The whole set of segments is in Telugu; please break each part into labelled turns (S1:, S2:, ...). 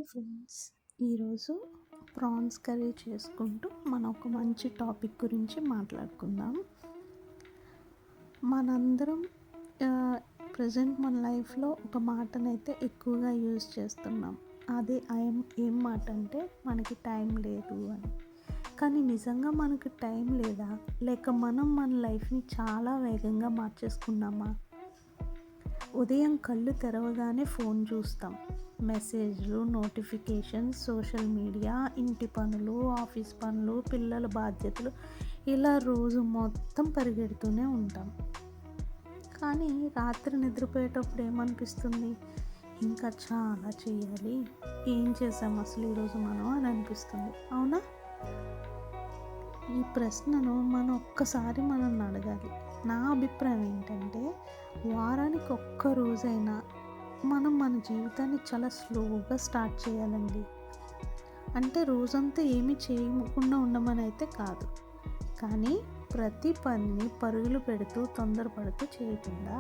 S1: హాయ్ ఫ్రెండ్స్, ఈరోజు ప్రాన్స్ కర్రీ చేసుకుంటూ మనం ఒక మంచి టాపిక్ గురించి మాట్లాడుకుందాం. మనందరం ప్రజెంట్ మన లైఫ్లో ఒక మాటనైతే ఎక్కువగా యూజ్ చేస్తున్నాం. అది ఏం మాట అంటే మనకి టైం లేదు అని. కానీ నిజంగా మనకు టైం లేదా, లేక మనం మన లైఫ్ని చాలా వేగంగా మార్చేసుకున్నామా? ఉదయం కళ్ళు తెరవగానే ఫోన్ చూస్తాం. మెసేజ్లు, నోటిఫికేషన్స్, సోషల్ మీడియా, ఇంటి పనులు, ఆఫీస్ పనులు, పిల్లల బాధ్యతలు, ఇలా రోజు మొత్తం పరిగెడుతూనే ఉంటాం. కానీ రాత్రి నిద్రపోయేటప్పుడు ఏమనిపిస్తుంది? ఇంకా చాలా చేయాలి, ఏం చేసాం అసలు ఈరోజు మనం అని అనిపిస్తుంది, అవునా? ఈ ప్రశ్నను ఒక్కసారి మనల్ని అడగాలి. నా అభిప్రాయం ఏంటంటే, వారానికి ఒక్క రోజైనా మనం మన జీవితాన్ని చాలా స్లోగా స్టార్ట్ చేయాలండి. అంటే రోజంతా ఏమీ చేయకుండా ఉండమని అయితే కాదు, కానీ ప్రతి పనిని పరుగులు పెడుతూ తొందరపడుతూ చేయకుండా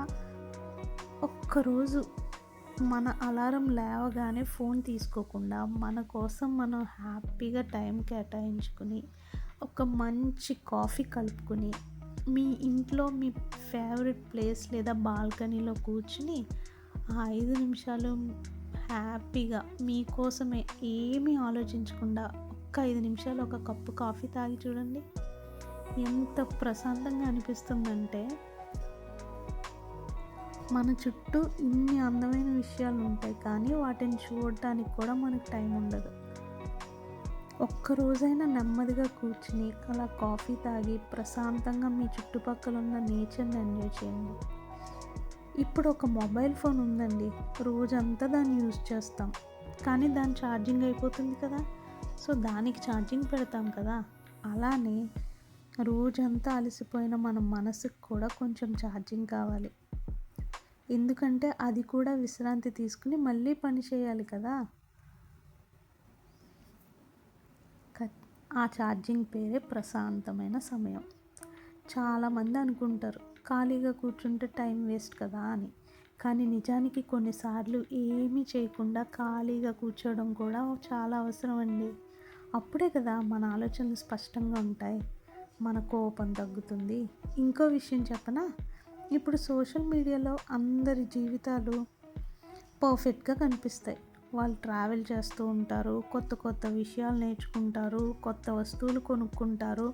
S1: ఒక్కరోజు మన అలారం లేవగానే ఫోన్ తీసుకోకుండా మన కోసం మనం హ్యాపీగా టైం కేటాయించుకుని ఒక మంచి కాఫీ కలుపుకొని మీ ఇంట్లో మీ ఫేవరెట్ ప్లేస్ లేదా బాల్కనీలో కూర్చుని ఆ 5 నిమిషాలు హ్యాపీగా మీకోసమే ఏమీ ఆలోచించకుండా ఒక్క 5 నిమిషాలు ఒక కప్పు కాఫీ తాగి చూడండి, ఎంత ప్రశాంతంగా అనిపిస్తుందంటే. మన చుట్టూ ఇన్ని అందమైన విషయాలు ఉంటాయి, కానీ వాటిని చూడటానికి కూడా మనకు టైం ఉండదు. ఒక్కరోజైనా నెమ్మదిగా కూర్చుని అలా కాఫీ తాగి ప్రశాంతంగా మీ చుట్టుపక్కల ఉన్న నేచర్ని ఎంజాయ్ చేయండి. ఇప్పుడు ఒక మొబైల్ ఫోన్ ఉందండి, రోజంతా దాన్ని యూజ్ చేస్తాం, కానీ దాని ఛార్జింగ్ అయిపోతుంది కదా, సో దానికి ఛార్జింగ్ పెడతాం కదా. అలానే రోజంతా అలసిపోయిన మన మనసుకు కూడా కొంచెం ఛార్జింగ్ కావాలి. ఎందుకంటే అది కూడా విశ్రాంతి తీసుకుని మళ్ళీ పని చేయాలి కదా. ఆ ఛార్జింగ్ పేరే ప్రశాంతమైన సమయం. చాలామంది అనుకుంటారు ఖాళీగా కూర్చుంటే టైం వేస్ట్ కదా అని, కానీ నిజానికి కొన్నిసార్లు ఏమీ చేయకుండా ఖాళీగా కూర్చోవడం కూడా చాలా అవసరం అండి. అప్పుడే కదా మన ఆలోచనలు స్పష్టంగా ఉంటాయి, మన కోపం తగ్గుతుంది. ఇంకో విషయం చెప్పనా, ఇప్పుడు సోషల్ మీడియాలో అందరి జీవితాలు పర్ఫెక్ట్గా కనిపిస్తాయి. వాళ్ళు ట్రావెల్ చేస్తూ ఉంటారు, కొత్త కొత్త విషయాలు నేర్చుకుంటారు, కొత్త వస్తువులు కొనుక్కుంటారు,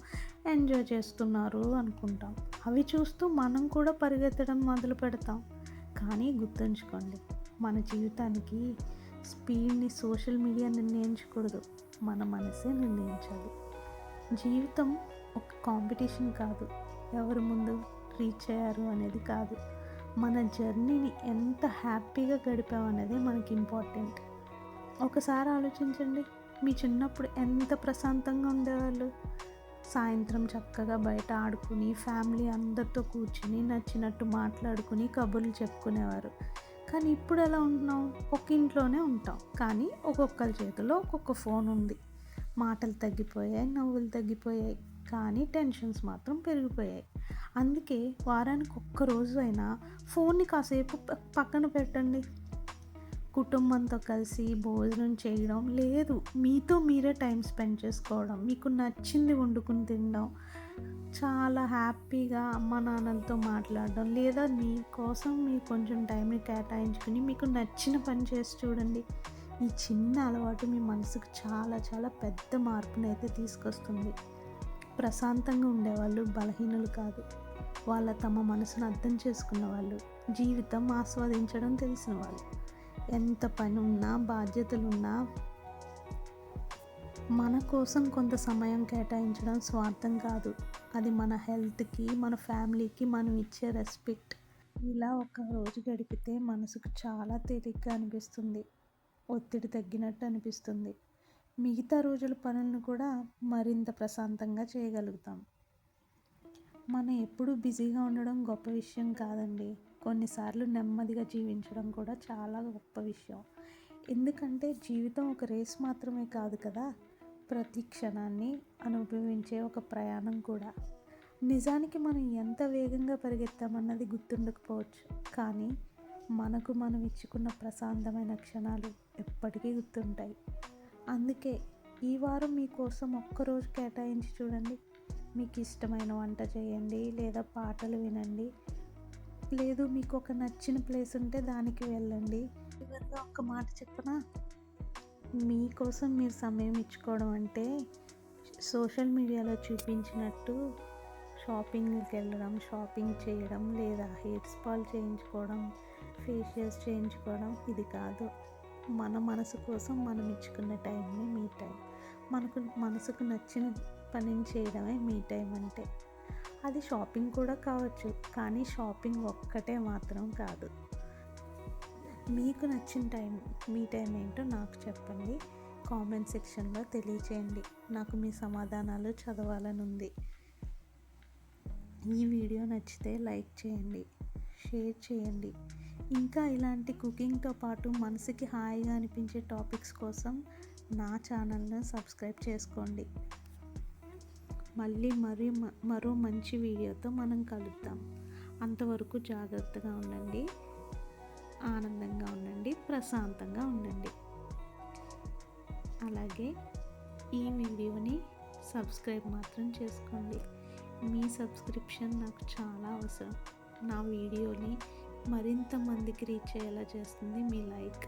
S1: ఎంజాయ్ చేస్తున్నారు అనుకుంటాం. అవి చూస్తూ మనం కూడా పరిగెత్తడం మొదలు పెడతాం. కానీ గుర్తుంచుకోండి, మన జీవితానికి స్పీడ్ని సోషల్ మీడియా నిర్ణయించకూడదు, మన మనసే నిర్ణయించాలి. జీవితం ఒక కాంపిటీషన్ కాదు, ఎవరి ముందు రీచ్ అయ్యారు అనేది కాదు, మన జర్నీని ఎంత హ్యాపీగా గడిపామనేది మనకి ఇంపార్టెంట్. ఒకసారి ఆలోచించండి, మీ చిన్నప్పుడు ఎంత ప్రశాంతంగా ఉండేవాళ్ళు. సాయంత్రం చక్కగా బయట ఆడుకుని ఫ్యామిలీ అందరితో కూర్చుని నచ్చినట్టు మాట్లాడుకుని కబుర్లు చెప్పుకునేవారు. కానీ ఇప్పుడు ఎలా ఉంటున్నాం? ఒక ఇంట్లోనే ఉంటాం, కానీ ఒక్కొక్కరి చేతిలో ఒక్కొక్క ఫోన్ ఉంది. మాటలు తగ్గిపోయాయి, నవ్వులు తగ్గిపోయాయి, కానీ టెన్షన్స్ మాత్రం పెరిగిపోయాయి. అందుకే వారానికి ఒక్కరోజు అయినా ఫోన్ని కాసేపు పక్కన పెట్టండి. కుటుంబంతో కలిసి భోజనం చేయడం, లేదు మీతో మీరే టైం స్పెండ్ చేసుకోవడం, మీకు నచ్చింది వండుకుని తినడం, చాలా హ్యాపీగా అమ్మ నాన్నలతో మాట్లాడడం, లేదా మీకోసం మీరు కొంచెం టైంని కేటాయించుకుని మీకు నచ్చిన పని చేసి చూడండి. ఈ చిన్న అలవాటు మీ మనసుకు చాలా చాలా పెద్ద మార్పునైతే తీసుకొస్తుంది. ప్రశాంతంగా ఉండేవాళ్ళు బలహీనులు కాదు, వాళ్ళ తమ మనసును అర్థం చేసుకున్న వాళ్ళు, జీవితం ఆస్వాదించడం తెలిసిన వాళ్ళు. ఎంత పని ఉన్నా బాధ్యతలున్నా మన కోసం కొంత సమయం కేటాయించడం స్వార్థం కాదు, అది మన హెల్త్కి, మన ఫ్యామిలీకి మనం ఇచ్చే రెస్పెక్ట్. ఇలా ఒక రోజు గడిపితే మనసుకు చాలా తేలిగ్గా అనిపిస్తుంది, ఒత్తిడి తగ్గినట్టు అనిపిస్తుంది. మిగతా రోజుల పనులను కూడా మరింత ప్రశాంతంగా చేయగలుగుతాం. మనం ఎప్పుడూ బిజీగా ఉండడం గొప్ప విషయం కాదండి, కొన్నిసార్లు నెమ్మదిగా జీవించడం కూడా చాలా గొప్ప విషయం. ఎందుకంటే జీవితం ఒక రేస్ మాత్రమే కాదు కదా, ప్రతి క్షణాన్ని అనుభవించే ఒక ప్రయాణం కూడా. నిజానికి మనం ఎంత వేగంగా పరిగెత్తామన్నది గుర్తుండకపోవచ్చు, కానీ మనకు మనం ఇచ్చుకున్న ప్రశాంతమైన క్షణాలు, ఎప్పటికీ గుర్తుంటాయి. అందుకే ఈ వారం మీకోసం ఒక్కరోజు కేటాయించి చూడండి. మీకు ఇష్టమైన వంట చేయండి, లేదా పాటలు వినండి, లేదు మీకు ఒక నచ్చిన ప్లేస్ ఉంటే దానికి వెళ్ళండి. చివరిగా ఒక్క మాట చెప్పనా, మీకోసం మీరు సమయం ఇచ్చుకోవడం అంటే సోషల్ మీడియాలో చూపించినట్టు షాపింగ్కి వెళ్ళడం, షాపింగ్ చేయడం, లేదా హెయిర్ స్పాల్ చేయించుకోవడం, ఫేషియల్స్ చేయించుకోవడం ఇది కాదు. మన మనసు కోసం మనం ఇచ్చుకున్న టైంని మీ టైం. మనసుకు నచ్చిన పనిని చేయడమే మీ టైం అంటే. అది షాపింగ్ కూడా కావచ్చు, కానీ షాపింగ్ ఒక్కటే మాత్రం కాదు. మీకు నచ్చిన టైం, మీ టైం ఏంటో నాకు చెప్పండి. కామెంట్ సెక్షన్లో తెలియచేయండి. నాకు మీ సమాధానాలు చదవాలని ఉంది. ఈ వీడియో నచ్చితే లైక్ చేయండి, షేర్ చేయండి. ఇంకా ఇలాంటి కుకింగ్తో పాటు మనసుకి హాయిగా అనిపించే టాపిక్స్ కోసం నా ఛానల్ను సబ్స్క్రైబ్ చేసుకోండి. మళ్ళీ మరో మంచి వీడియోతో మనం కలుద్దాం. అంతవరకు జాగ్రత్తగా ఉండండి, ఆనందంగా ఉండండి, ప్రశాంతంగా ఉండండి. అలాగే ఈ వీడియోని సబ్స్క్రైబ్ మాత్రం చేసుకోండి. మీ సబ్స్క్రిప్షన్ నాకు చాలా అవసరం. నా వీడియోని మరింత మందికి రీచ్ అయ్యేలా చేస్తుంది మీ లైక్.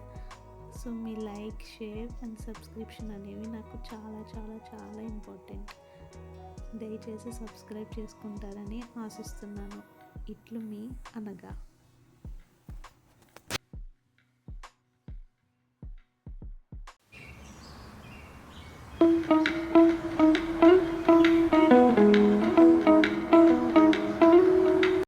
S1: సో మీ లైక్, షేర్ అండ్ సబ్స్క్రిప్షన్ అనేవి నాకు చాలా చాలా చాలా ఇంపార్టెంట్. దయచేసి సబ్స్క్రైబ్ చేసుకుంటారని ఆశిస్తున్నాను. ఇట్లు మీ అనగా.